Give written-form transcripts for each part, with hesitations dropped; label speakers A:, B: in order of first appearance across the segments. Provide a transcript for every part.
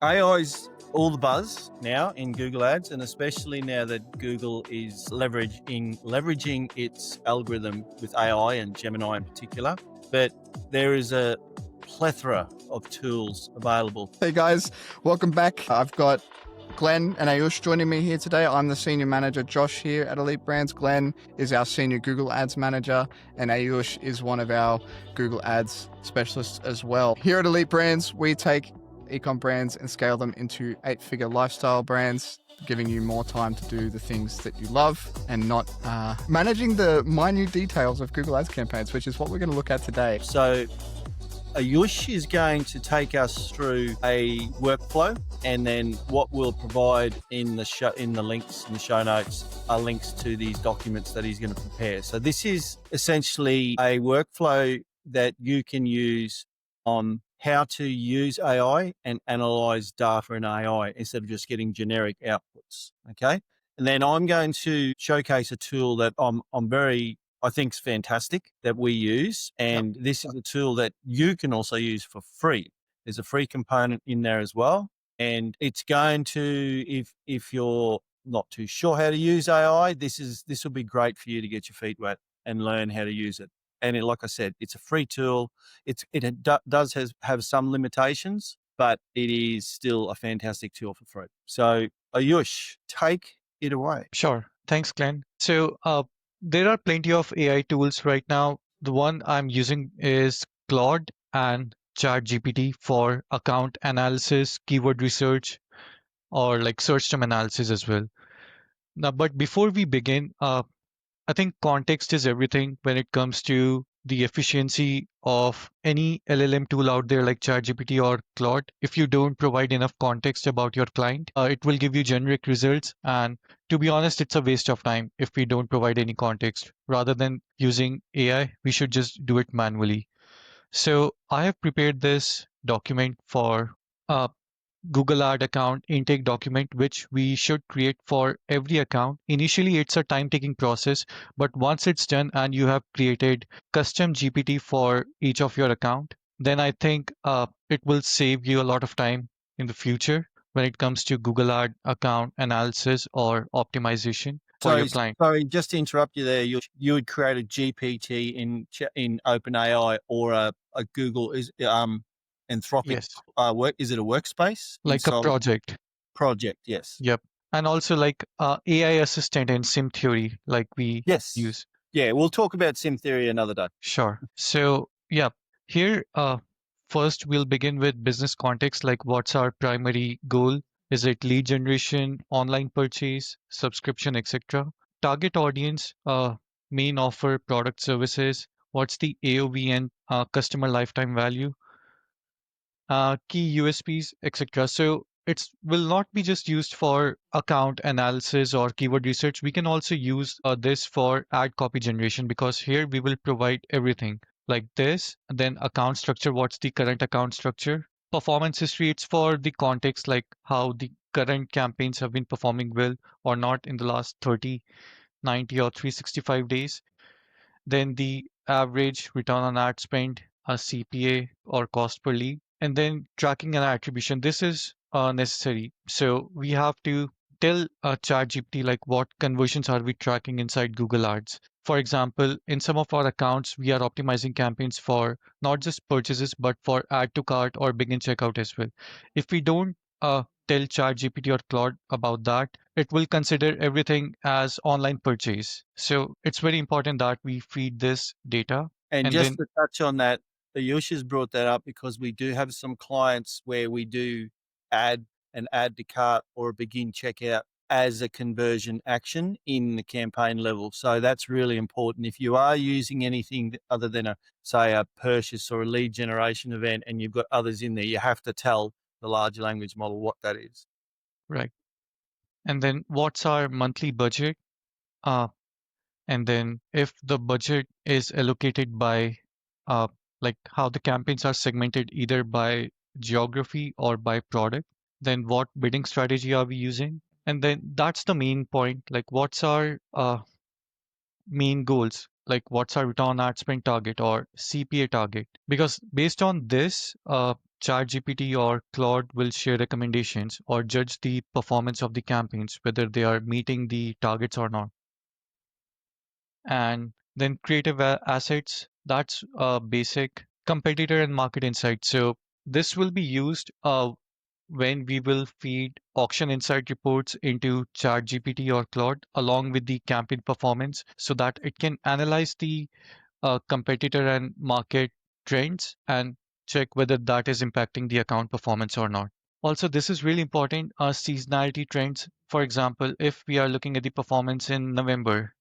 A: AI's all the buzz now in Google Ads, and especially now that Google is leveraging its algorithm with AI and Gemini in particular. But there is a plethora of tools available.
B: Hey guys, welcome back. I've got Glenn and Ayush joining me here today. I'm the senior manager, Josh, here at Elite Brands. Glenn is our senior Google Ads manager, and Ayush is one of our Google Ads specialists as well. Here at Elite Brands, we take ecom brands and scale them into 8-figure lifestyle brands, giving you more time to do the things that you love and not managing the minute details of Google Ads campaigns, which is what we're going to look at today.
A: So Ayush is going to take us through a workflow, and then what we'll provide in the links in the show notes are links to these documents that he's going to prepare. So this is essentially a workflow that you can use on how to use AI and analyze data in AI instead of just getting generic outputs. Okay. And then I'm going to showcase a tool that I think is fantastic that we use. And this is a tool that you can also use for free. There's a free component in there as well. And it's going to, if you're not too sure how to use AI, this will be great for you to get your feet wet and learn how to use it. And like I said, it's a free tool. It does have some limitations, but it is still a fantastic tool for free. So Ayush, take it away.
C: Sure. Thanks, Glenn. So there are plenty of AI tools right now. The one I'm using is Claude and ChatGPT for account analysis, keyword research, or like search term analysis as well. Now, but before we begin, I think context is everything when it comes to the efficiency of any LLM tool out there like ChatGPT or Claude. If you don't provide enough context about your client, it will give you generic results. And to be honest, it's a waste of time if we don't provide any context. Rather than using AI, we should just do it manually. So I have prepared this document for Google Ad account intake document, which we should create for every account. Initially, it's a time-taking process, but once it's done and you have created custom GPT for each of your account, then I think it will save you a lot of time in the future when it comes to Google Ad account analysis or optimization for your client.
A: Sorry, just to interrupt you there. You would create a GPT in OpenAI or a Google Anthropic work. Is it a workspace?
C: Like a project.
A: Project, yes.
C: Yep. And also like AI assistant and sim theory, like we use.
A: Yeah, we'll talk about sim theory another day.
C: Sure. So yeah, here first we'll begin with business context, like what's our primary goal? Is it lead generation, online purchase, subscription, etc.? Target audience, main offer, product services. What's the AOV and customer lifetime value? Key USPs, etc. So it will not be just used for account analysis or keyword research. We can also use this for ad copy generation, because here we will provide everything like this. And then account structure, what's the current account structure? Performance history, it's for the context, like how the current campaigns have been performing well or not in the last 30, 90 or 365 days. Then the average return on ad spend, a CPA or cost per lead. And then tracking and attribution. This is necessary. So we have to tell ChatGPT like what conversions are we tracking inside Google Ads. For example, in some of our accounts, we are optimizing campaigns for not just purchases, but for add to cart or begin checkout as well. If we don't tell ChatGPT or Claude about that, it will consider everything as online purchase. So it's very important that we feed this data.
A: And just to touch on that, Ayush has brought that up because we do have some clients where we do add to cart or begin checkout as a conversion action in the campaign level. So that's really important. If you are using anything other than a purchase or a lead generation event and you've got others in there, you have to tell the large language model what that is.
C: Right. And then what's our monthly budget? And then if the budget is allocated by like how the campaigns are segmented either by geography or by product, then what bidding strategy are we using? And then that's the main point, like what's our main goals, like what's our return on ad spend target or CPA target? Because based on this, ChatGPT or Claude will share recommendations or judge the performance of the campaigns, whether they are meeting the targets or not. And then creative assets, that's a basic competitor and market insight. So this will be used when we will feed auction insight reports into ChatGPT or Claude along with the campaign performance so that it can analyze the competitor and market trends and check whether that is impacting the account performance or not. Also, this is really important, seasonality trends. For example, if we are looking at the performance in November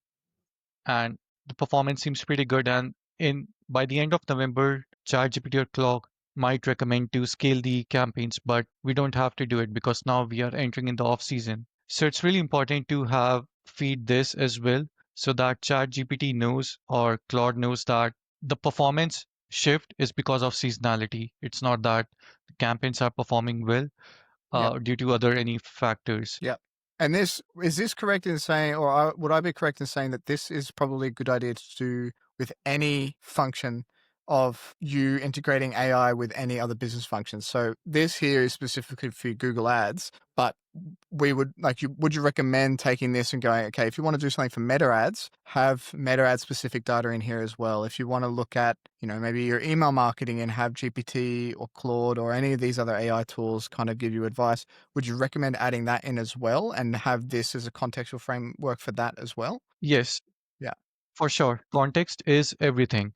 C: and the performance seems pretty good, and in by the end of November, ChatGPT or Claude might recommend to scale the campaigns, but we don't have to do it because now we are entering in the off season. So it's really important to have feed this as well so that ChatGPT knows or Claude knows that the performance shift is because of seasonality. It's not that the campaigns are performing well
B: Yep.
C: due to other any factors.
B: Yep. And this correct in saying, or would I be correct in saying that this is probably a good idea to do with any function of you integrating AI with any other business functions? So this here is specifically for Google Ads, but we would would you recommend taking this and going, okay, if you want to do something for meta ads, have meta ad specific data in here as well. If you want to look at, maybe your email marketing and have GPT or Claude or any of these other AI tools kind of give you advice, would you recommend adding that in as well and have this as a contextual framework for that as well?
C: Yes,
B: Yeah.
C: for sure. Context is everything.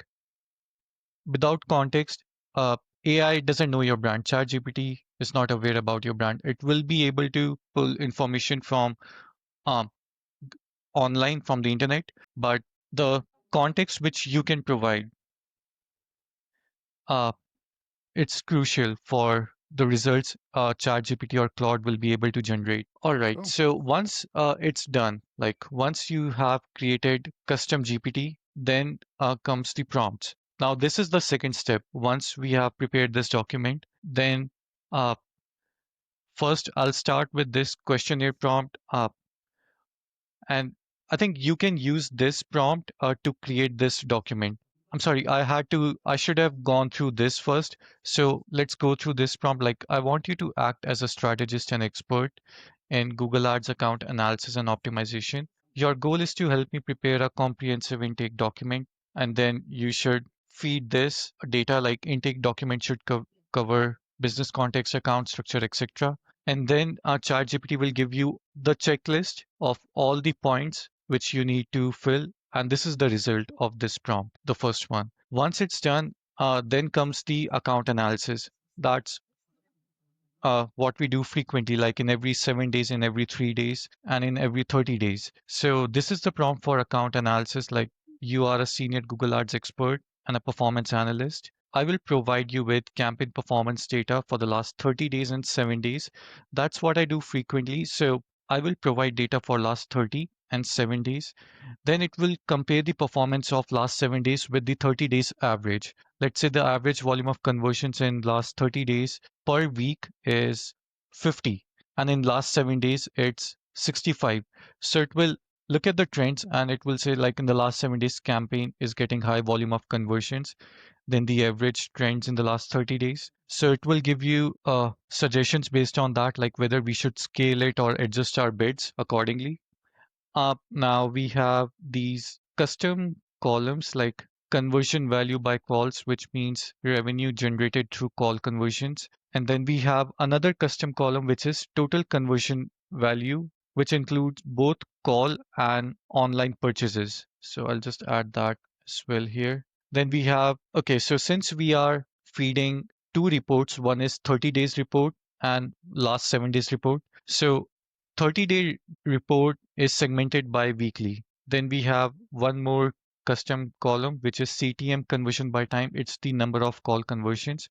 C: Without context, AI doesn't know your brand. ChatGPT is not aware about your brand. It will be able to pull information from um, online from the internet, but the context which you can provide, uh, it's crucial for the results ChatGPT or Claude will be able to generate. All right.
B: Cool.
C: So once it's done, like once you have created custom GPT, then comes the prompts. Now, this is the second step. Once we have prepared this document, then uh, first I'll start with this questionnaire prompt. And I think you can use this prompt to create this document. I'm sorry, I should have gone through this first. So let's go through this prompt. Like, I want you to act as a strategist and expert in Google Ads account analysis and optimization. Your goal is to help me prepare a comprehensive intake document, and then you should feed this data like intake document should cover business context, account structure, etc. And then ChatGPT will give you the checklist of all the points which you need to fill. And this is the result of this prompt, the first one. Once it's done, then comes the account analysis. That's what we do frequently, like in every 7 days, in every 3 days, and in every 30 days. So this is the prompt for account analysis. Like you are a senior Google Ads expert and a performance analyst. I will provide you with campaign performance data for the last 30 days and 7 days. That's what I do frequently. So I will provide data for last 30 and 7 days. Then it will compare the performance of last 7 days with the 30 days average. Let's say the average volume of conversions in last 30 days per week is 50, and in last 7 days it's 65. So it will look at the trends and it will say like in the last 7 days campaign is getting high volume of conversions than the average trends in the last 30 days. So it will give you suggestions based on that, like whether we should scale it or adjust our bids accordingly. Now we have these custom columns like conversion value by calls, which means revenue generated through call conversions. And then we have another custom column, which is total conversion value, which includes both call and online purchases. So I'll just add that as well here. Then we have, okay, so since we are feeding two reports, one is 30 days report and last 7 days report. So 30-day report is segmented by weekly. Then we have one more custom column, which is CTM conversion by time. It's the number of call conversions.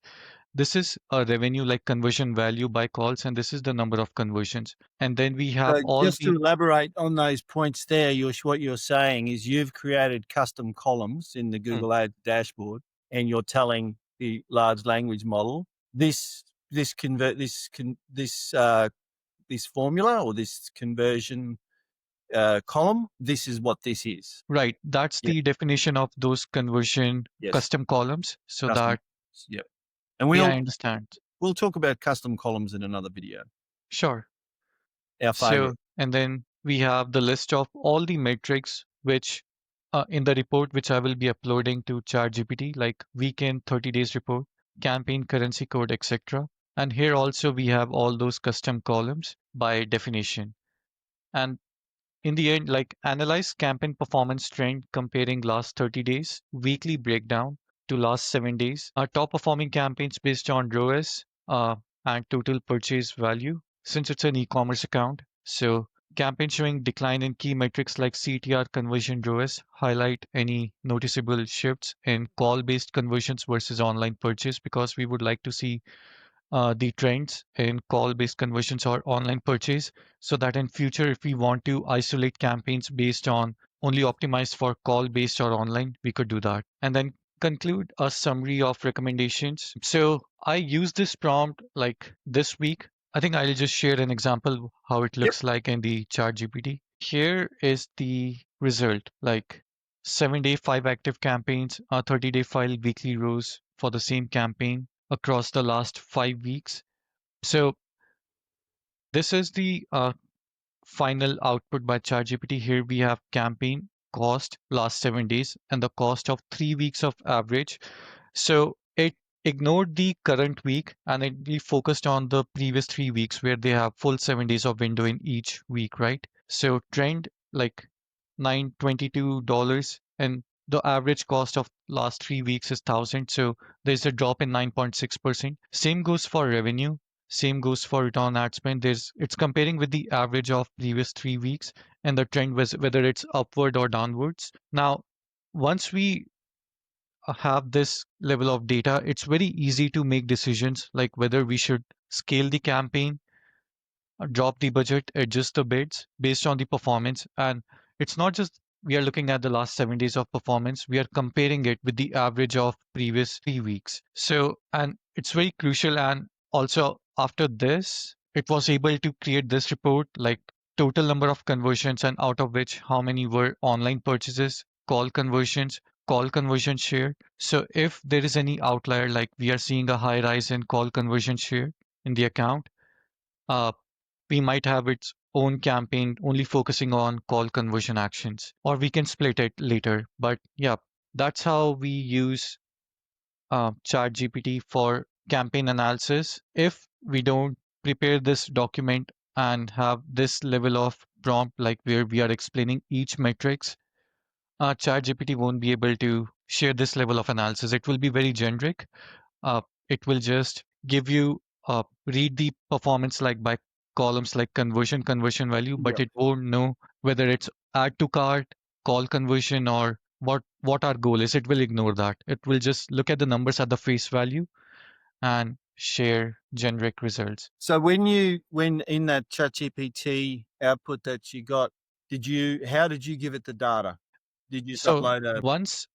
C: This is a revenue like conversion value by calls, and this is the number of conversions. And then we have
A: So
C: all
A: just to
C: the
A: elaborate on those points there, what you're saying is you've created custom columns in the
C: Hmm,
A: Google Ads dashboard, and you're telling the large language model this convert this formula or this conversion column. This is what this is.
C: right. That's
A: Yeah.
C: the definition of those conversion
A: Yes.
C: custom columns so
A: Custom.
C: that
A: Yeah. And
C: AI
A: we'll
C: understands.
A: We'll talk about custom columns in another video.
C: Sure.
A: Our favorite.
C: So, and then we have the list of all the metrics which in the report, which I will be uploading to ChatGPT, like weekend, 30 days report, campaign, currency code, etc. And here also we have all those custom columns by definition. And in the end, like analyze campaign performance trend comparing last 30 days, weekly breakdown to last 7 days, top performing campaigns based on ROAS and total purchase value, since it's an e-commerce account. So campaign showing decline in key metrics like CTR, conversion ROAS, highlight any noticeable shifts in call-based conversions versus online purchase, because we would like to see the trends in call-based conversions or online purchase, so that in future, if we want to isolate campaigns based on only optimized for call-based or online, we could do that. And then conclude a summary of recommendations. So I use this prompt like this week. I think I'll just share an example how it looks like in the chat GPT. Here is the result, like 7-day, 5 active campaigns, 30-day file weekly rows for the same campaign across the last 5 weeks. So this is the final output by ChatGPT. Here we have campaign cost last 7 days and the cost of 3 weeks of average. So it ignored the current week and it really focused on the previous 3 weeks where they have full 7 days of window in each week, right? So trend like $922 and the average cost of last 3 weeks is 1,000. So there's a drop in 9.6%. Same goes for revenue. Same goes for return on ad spend. It's comparing with the average of previous 3 weeks and the trend was whether it's upward or downwards. Now, once we have this level of data, it's very easy to make decisions like whether we should scale the campaign, drop the budget, adjust the bids based on the performance. And it's not just we are looking at the last 7 days of performance, we are comparing it with the average of previous 3 weeks. So, and it's very crucial. And also, after this, it was able to create this report like total number of conversions and out of which how many were online purchases, call conversion share. So, if there is any outlier, like we are seeing a high rise in call conversion share in the account, uh, we might have its own campaign only focusing on call conversion actions, or we can split it later. But yeah, that's how we use ChatGPT for campaign analysis. If we don't prepare this document and have this level of prompt, like where we are explaining each metrics, ChatGPT won't be able to share this level of analysis. It will be very generic. uh, it will just give you read the performance like by columns like conversion value, but
A: Yep.
C: it won't know whether it's add to cart, call conversion, or what our goal is. It will ignore that. It will just look at the numbers at the face value and share generic results.
A: So when in that ChatGPT output that you got, how did you give it the data? Did you just
C: So
A: upload a
C: once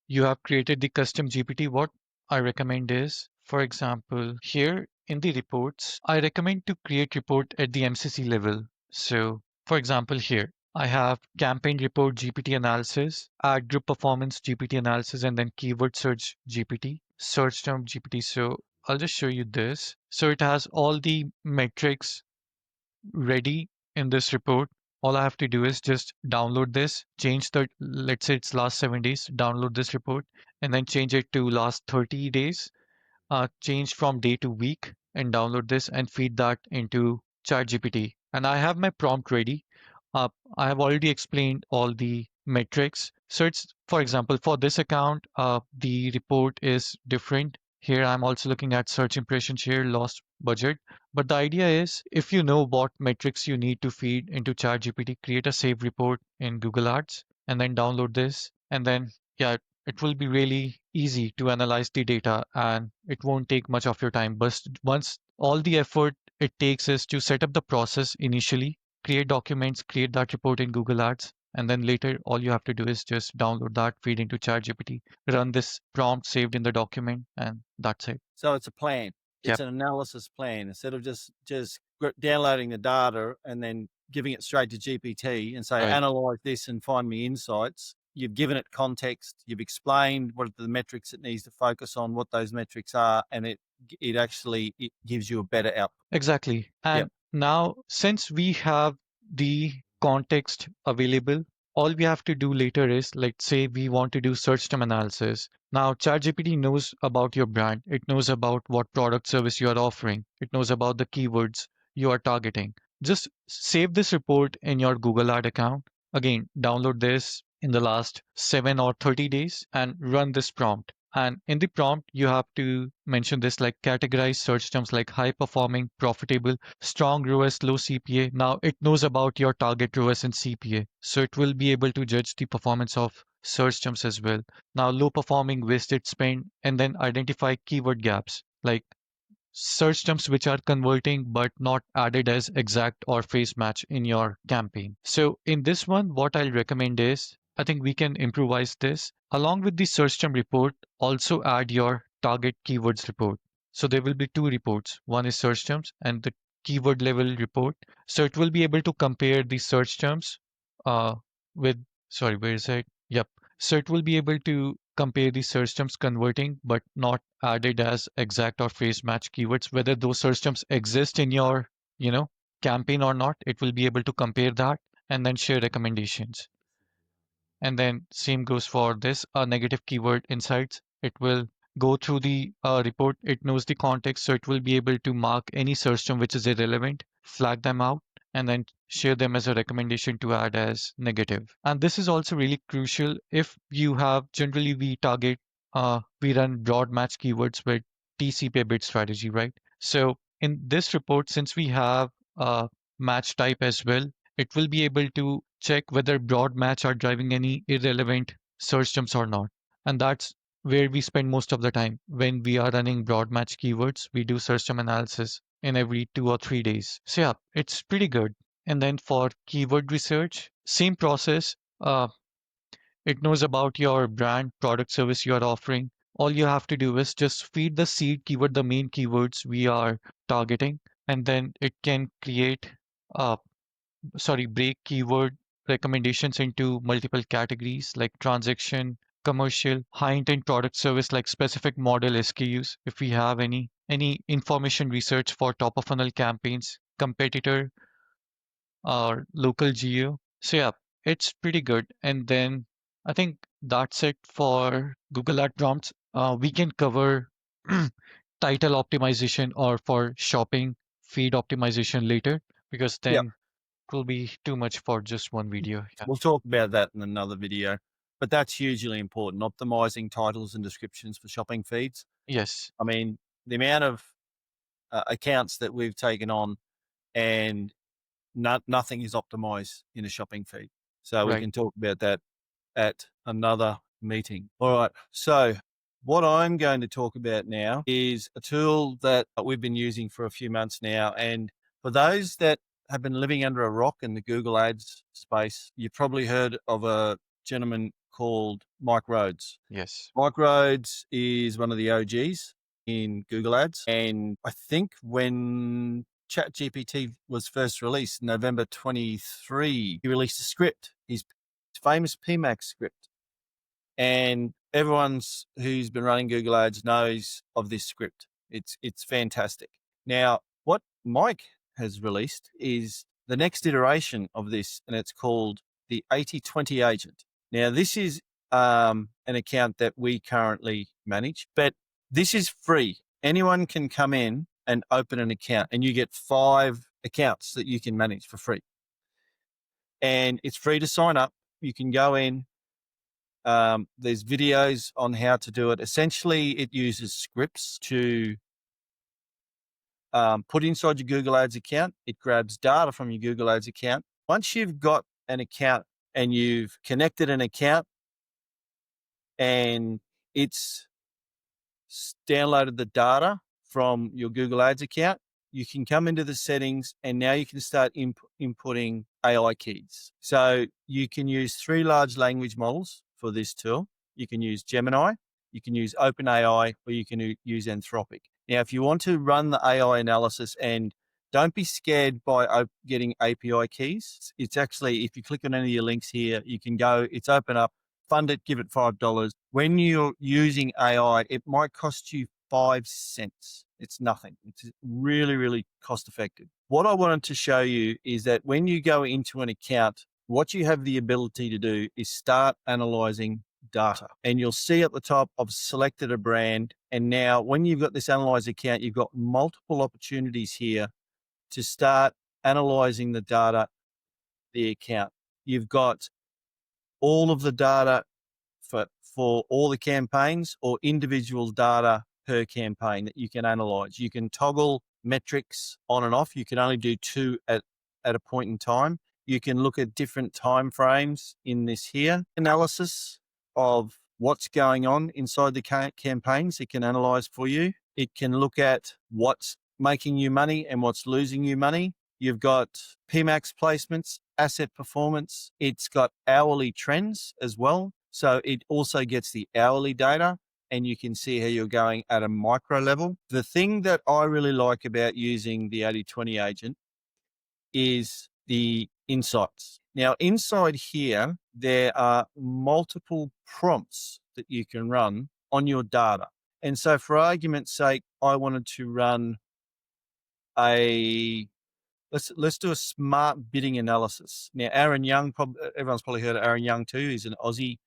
C: you have created the custom GPT, what I recommend is, for example, here in the reports, I recommend to create report at the MCC level. So, for example, here I have campaign report GPT analysis, ad group performance GPT analysis, and then keyword search GPT, search term GPT. So I'll just show you this. So it has all the metrics ready in this report. All I have to do is just download this, change the, let's say it's last 7 days, download this report, and then change it to last 30 days, change from day to week, and download this and feed that into ChatGPT. And I have my prompt ready. Uh, I have already explained all the metrics. So it's, for example, for this account, the report is different. Here I'm also looking at search impression share, lost budget. But the idea is if you know what metrics you need to feed into ChatGPT, create a save report in Google Ads and then download this. And then, yeah, it will be really easy to analyze the data and it won't take much of your time. But once all the effort it takes is to set up the process initially, create documents, create that report in Google Ads, and then later all you have to do is just download that, feed into ChatGPT, run this prompt saved in the document, and that's it.
A: So it's a plan. It's
C: Yep.
A: an analysis plan instead of just downloading the data and then giving it straight to GPT and say,
C: Right.
A: analyze this and find me insights. You've given it context. You've explained what are the metrics it needs to focus on, what those metrics are, and it it gives you a better output.
C: Exactly. And now, since we have the context available, all we have to do later is, like, say we want to do search term analysis. Now, ChatGPT knows about your brand. It knows about what product service you are offering. It knows about the keywords you are targeting. Just save this report in your Google Ad account. Again, download this in the last 7 or 30 days and run this prompt. And in the prompt, you have to mention this, like categorize search terms like high performing, profitable, strong ROAS, low CPA. Now it knows about your target ROAS and CPA. So it will be able to judge the performance of search terms as well. Now low performing, wasted spend, and then identify keyword gaps like search terms which are converting but not added as exact or phrase match in your campaign. So in this one, what I'll recommend is, I think we can improvise this. Along with the search term report, also add your target keywords report. So there will be two reports. One is search terms and the keyword level report. So it will be able to compare the search terms uh, with, sorry, where is it? Yep. So it will be able to compare the search terms converting but not added as exact or phrase match keywords, whether those search terms exist in your, you know, campaign or not. It will be able to compare that and then share recommendations. And then same goes for this negative keyword insights. It will go through the report. It knows the context, so it will be able to mark any search term which is irrelevant, flag them out, and then share them as a recommendation to add as negative. And this is also really crucial if you have, generally we run broad match keywords with TCP bid strategy, right? So in this report, since we have match type as well, it will be able to check whether broad match are driving any irrelevant search terms or not. And that's where we spend most of the time. When we are running broad match keywords, we do search term analysis in every 2 or 3 days. So yeah, it's pretty good. And then for keyword research, same process. It knows about your brand, product, service you are offering. All you have to do is just feed the seed keyword, the main keywords we are targeting, and then it can create uh, break keyword recommendations into multiple categories like transaction, commercial, high intent product service like specific model SKUs. If we have any information research for top of funnel campaigns, competitor or local geo. So yeah, it's pretty good. And then I think that's it for Google Ad prompts. We can cover title optimization or for shopping feed optimization later because
A: Yeah.
C: then it will be too much for just one video. Yeah.
A: We'll talk about that in another video, but that's hugely important. Optimizing titles and descriptions for shopping feeds.
C: Yes.
A: I mean, the amount of accounts that we've taken on and nothing is optimized in a shopping feed. So we
C: Right.
A: can talk about that at another meeting. All right. So what I'm going to talk about now is a tool that we've been using for a few months now. And for those that have been living under a rock in the Google Ads space, you've probably heard of a gentleman called Mike Rhodes.
C: Yes.
A: Mike Rhodes is one of the OGs in Google Ads. And I think when ChatGPT was first released, November 23, he released a script, his famous PMAX script. And everyone's who's been running Google Ads knows of this script. It's fantastic. Now, what Mike has released is the next iteration of this, and it's called the 80/20 agent. Now, this is an account that we currently manage, but this is free. Anyone can come in and open an account, and you get 5 accounts that you can manage for free. And it's free to sign up. You can go in. There's videos on how to do it. Essentially, it uses scripts to put inside your Google Ads account. It grabs data from your Google Ads account. Once you've got an account and you've connected an account and it's downloaded the data from your Google Ads account, you can come into the settings and now you can start inputting AI keys. So you can use 3 large language models for this tool. You can use Gemini, you can use OpenAI, or you can use Anthropic. Now, if you want to run the AI analysis, and don't be scared by getting API keys. It's actually, if you click on any of your links here, you can go, it's open up, fund it, give it $5. When you're using AI, it might cost you 5 cents. It's nothing. It's really, really cost effective. What I wanted to show you is that when you go into an account, what you have the ability to do is start analyzing data. And you'll see at the top, I've selected a brand. And now when you've got this analyze account, you've got multiple opportunities here to start analyzing the data, the account. You've got all of the data for all the campaigns or individual data per campaign that you can analyze. You can toggle metrics on and off. You can only do 2 at a point in time. You can look at different time frames in this here. Analysis of what's going on inside the campaigns, it can analyze for you. It can look at what's making you money and what's losing you money. You've got PMAX placements, asset performance. It's got hourly trends as well. So it also gets the hourly data and you can see how you're going at a micro level. The thing that I really like about using the 80/20 agent is the insights. Now, inside here, there are multiple prompts that you can run on your data. And so for argument's sake, I wanted to run let's do a smart bidding analysis. Now, Aaron Young, everyone's probably heard of Aaron Young too. He's an Aussie,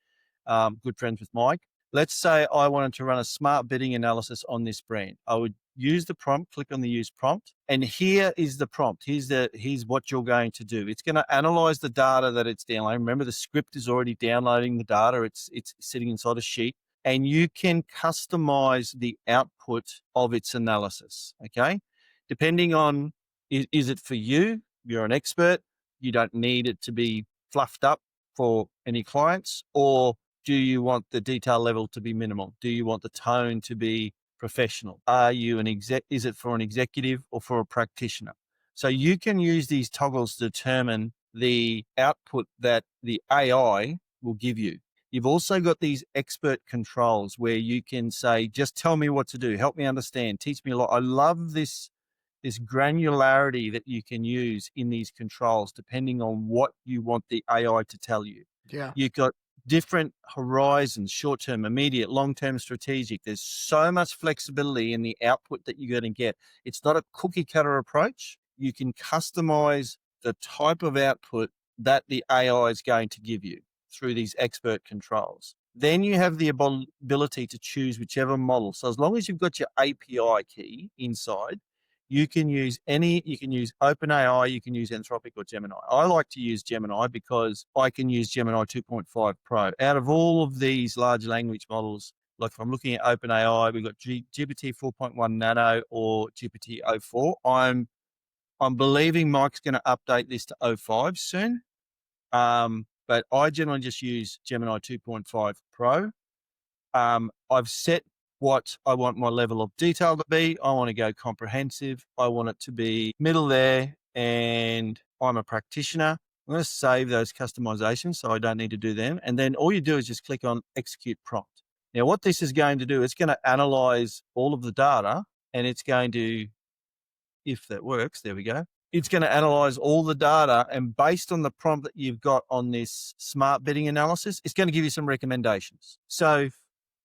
A: good friends with Mike. Let's say I wanted to run a smart bidding analysis on this brand. I would use the prompt, click on the use prompt, and here is the prompt. Here's what you're going to do. It's going to analyze the data that it's downloading. Remember, the script is already downloading the data. It's sitting inside a sheet, and you can customize the output of its analysis. Okay, depending on is it for you? You're an expert. You don't need it to be fluffed up for any clients, or do you want the detail level to be minimal? Do you want the tone to be professional? Are you an is it for an executive or for a practitioner? So you can use these toggles to determine the output that the AI will give you. You've also got these expert controls where you can say, just tell me what to do. Help me understand. Teach me a lot. I love this granularity that you can use in these controls depending on what you want the AI to tell you.
B: Yeah.
A: You've got different horizons, short-term, immediate, long-term, strategic. There's so much flexibility in the output that you're going to get. It's not a cookie cutter approach. You can customize the type of output that the AI is going to give you through these expert controls. Then you have the ability to choose whichever model. So as long as you've got your API key inside, you can use OpenAI, you can use Anthropic or Gemini. I like to use Gemini because I can use Gemini 2.5 Pro. Out of all of these large language models, like if I'm looking at OpenAI, we've got GPT 4.1 Nano or GPT 04. I'm believing Mike's going to update this to 05 soon. But I generally just use Gemini 2.5 Pro. I've set what I want my level of detail to be. I want to go comprehensive. I want it to be middle there, and I'm a practitioner. I'm going to save those customizations so I don't need to do them. And then all you do is just click on execute prompt. Now, what this is going to do, it's going to analyze all of the data, and it's going to, if that works, there we go. It's going to analyze all the data, and based on the prompt that you've got on this smart bidding analysis, it's going to give you some recommendations. So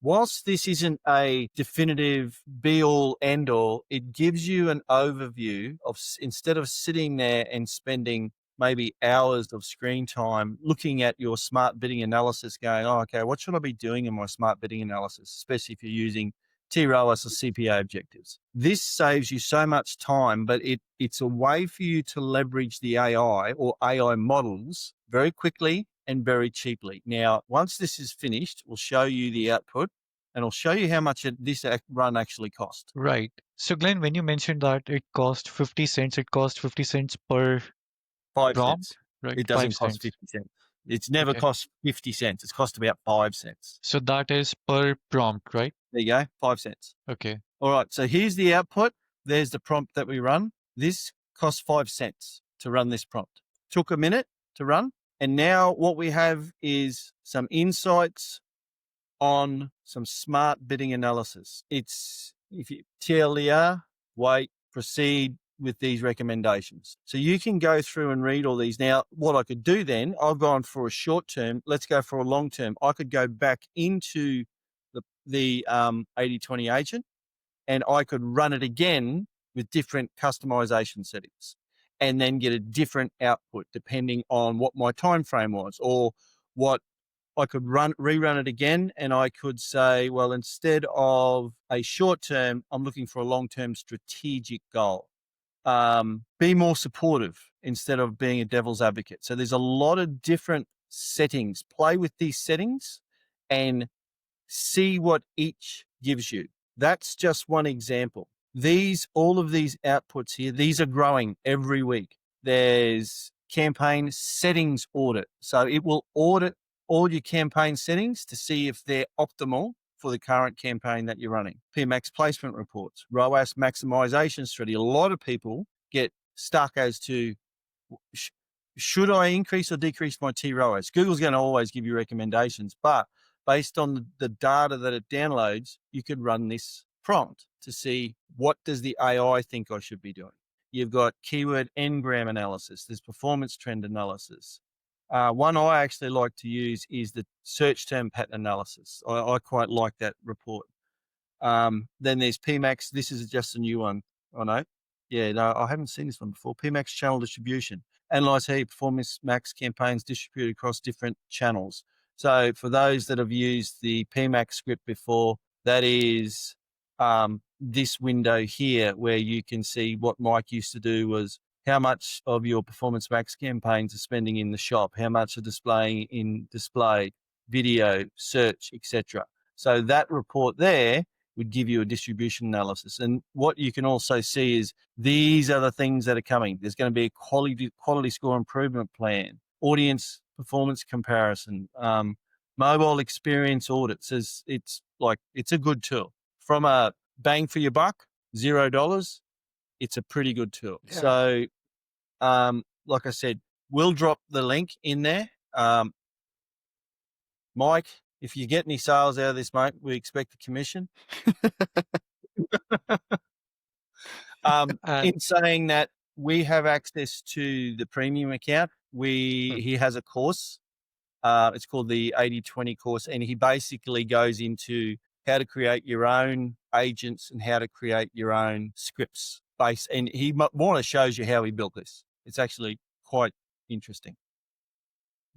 A: whilst this isn't a definitive be-all, end-all, it gives you an overview of, instead of sitting there and spending maybe hours of screen time looking at your smart bidding analysis going, oh, okay, what should I be doing in my smart bidding analysis, especially if you're using TROAS or CPA objectives. This saves you so much time, but it's a way for you to leverage the AI or AI models very quickly and very cheaply. Now, once this is finished, we'll show you the output and I'll show you how much this run actually cost.
C: Right. So Glenn, when you mentioned that it cost 50 cents, it cost 50 cents per
A: 5
C: prompt,
A: cents.
C: right?
A: It
C: 5
A: doesn't cost
C: cents.
A: 50 cents. It's never
C: Okay.
A: cost 50 cents. It's cost about 5 cents.
C: So that is per prompt, right?
A: There you go, 5 cents.
C: Okay.
A: All right, so here's the output. There's the prompt that we run. This costs 5 cents to run this prompt. Took a minute to run. And now what we have is some insights on some smart bidding analysis. It's if you TLDR, wait, proceed with these recommendations. So you can go through and read all these. Now, what I could do then, I've gone for a short term. Let's go for a long term. I could go back into the 80/20 agent and I could run it again with different customization settings and then get a different output depending on what my time frame was, or what I could rerun it again, and I could say, well, instead of a short term, I'm looking for a long-term strategic goal. Be more supportive instead of being a devil's advocate. So there's a lot of different settings. Play with these settings and see what each gives you. That's just one example. All of these outputs here, these are growing every week. There's campaign settings audit. So it will audit all your campaign settings to see if they're optimal for the current campaign that you're running. PMax placement reports, ROAS maximization strategy. A lot of people get stuck as to should I increase or decrease my TROAS? Google's going to always give you recommendations, but based on the data that it downloads, you could run this prompt to see what does the AI think I should be doing. You've got keyword n-gram analysis. There's performance trend analysis. One I actually like to use is the search term pattern analysis. I quite like that report. Then there's PMax. This is just a new one. I know. Yeah, no, I haven't seen this one before. PMax channel distribution. Analyze how your performance max campaigns distribute across different channels. So for those that have used the PMax script before, that is this window here where you can see what Mike used to do was how much of your performance max campaigns are spending in the shop, how much are displaying in display, video, search, etc. So that report there would give you a distribution analysis. And what you can also see is these are the things that are coming. There's going to be a quality score improvement plan, audience performance comparison, mobile experience audits. It's a good tool. From a bang for your buck, $0, it's a pretty good tool. Yeah. So, like I said, we'll drop the link in there. Mike, if you get any sales out of this, mate, we expect a commission. In saying that, we have access to the premium account. He has a course. It's called the 80/20 course, and he basically goes into how to create your own agents and how to create your own scripts. And he more or less shows you how he built this. It's actually quite interesting.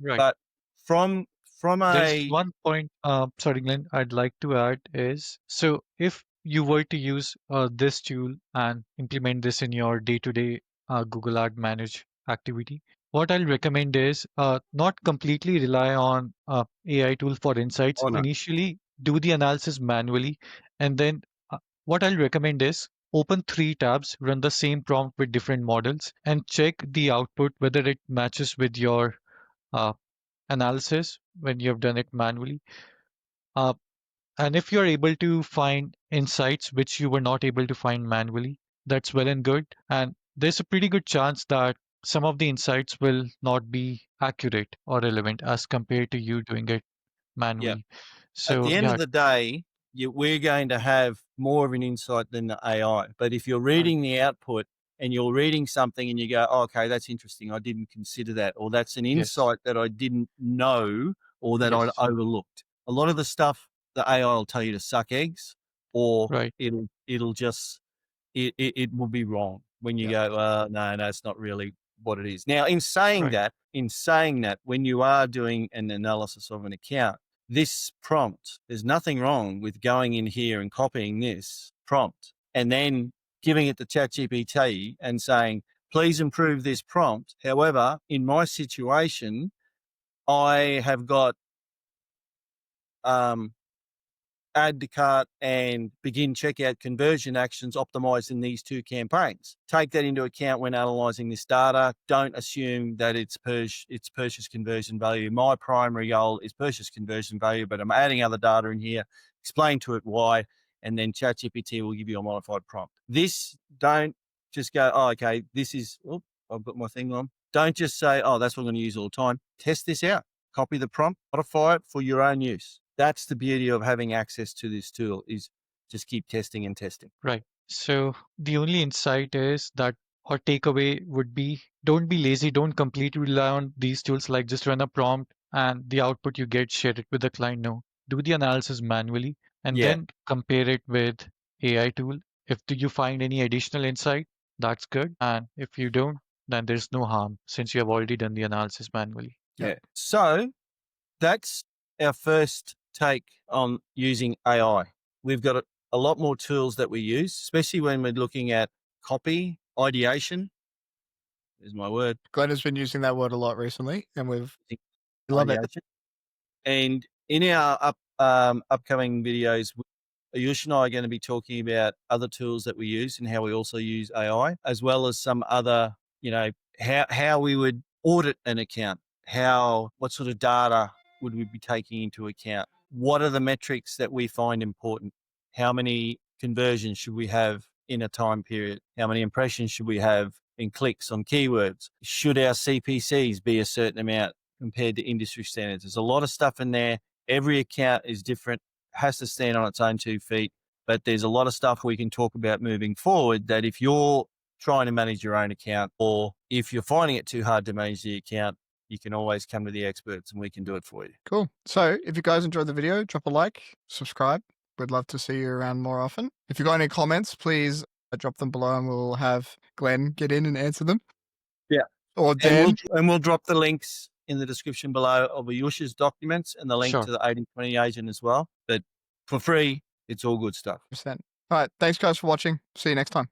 C: Right.
A: But from
C: There's one point, sorry, Glenn, I'd like to add is, so if you were to use this tool and implement this in your day-to-day Google Ad Manage activity, what I'll recommend is not completely rely on AI tool for insights.
A: Oh, no.
C: Initially, do the analysis manually, and then what I'll recommend is open 3 tabs, run the same prompt with different models, and check the output whether it matches with your uh, analysis when you have done it manually. Uh, and if you're able to find insights which you were not able to find manually, that's well and good. And there's a pretty good chance that some of the insights will not be accurate or relevant as compared to you doing it manually.
A: At
C: So
A: the end
C: yeah,
A: of the day, we're going to have more of an insight than the AI. But if you're reading the output and you're reading something and you go, oh, okay, that's interesting, I didn't consider that, or that's an insight that I didn't know or that I overlooked. A lot of the stuff the AI will tell you to suck eggs, or it'll just it will be wrong when you go, no, it's not really what it is. Now, in saying that, when you are doing an analysis of an account, this prompt, there's nothing wrong with going in here and copying this prompt and then giving it to ChatGPT and saying, please improve this prompt. However, in my situation, I have got add to cart and begin checkout conversion actions optimized in these 2 campaigns. Take that into account when analyzing this data. Don't assume that it's purchase conversion value. My primary goal is purchase conversion value, but I'm adding other data in here. Explain to it why, and then ChatGPT will give you a modified prompt. Don't just go, oh, okay, I've got my thing on. Don't just say, oh, that's what I'm going to use all the time. Test this out. Copy the prompt, modify it for your own use. That's the beauty of having access to this tool, is just keep testing and testing.
C: Right. So the only insight is that, or takeaway would be, don't be lazy. Don't completely rely on these tools, like just run a prompt and the output you get, share it with the client. No, do the analysis manually and then compare it with AI tool. If you find any additional insight, that's good. And if you don't, then there's no harm since you have already done the analysis manually.
A: Yeah. So that's our first take on using AI. We've got a lot more tools that we use, especially when we're looking at copy, ideation. Is my word.
B: Glenn has been using that word a lot recently, and we love it.
A: Ideation. And in our upcoming videos, Ayush and I are going to be talking about other tools that we use and how we also use AI, as well as some other, how we would audit an account, what sort of data would we be taking into account? What are the metrics that we find important? How many conversions should we have in a time period? How many impressions should we have in clicks on keywords? Should our CPCs be a certain amount compared to industry standards? There's a lot of stuff in there. Every account is different, has to stand on its own 2 feet, but there's a lot of stuff we can talk about moving forward that if you're trying to manage your own account, or if you're finding it too hard to manage the account, you can always come to the experts and we can do it for you.
B: Cool. So if you guys enjoyed the video, drop a like, subscribe. We'd love to see you around more often. If you've got any comments, please drop them below and we'll have Glenn get in and answer them.
A: Yeah.
B: Or Dan.
A: And we'll drop the links in the description below of Ayush's documents and the link
C: Sure.
A: to the 80/20 agent as well. But for free, it's all good stuff.
B: 100%. All right. Thanks, guys, for watching. See you next time.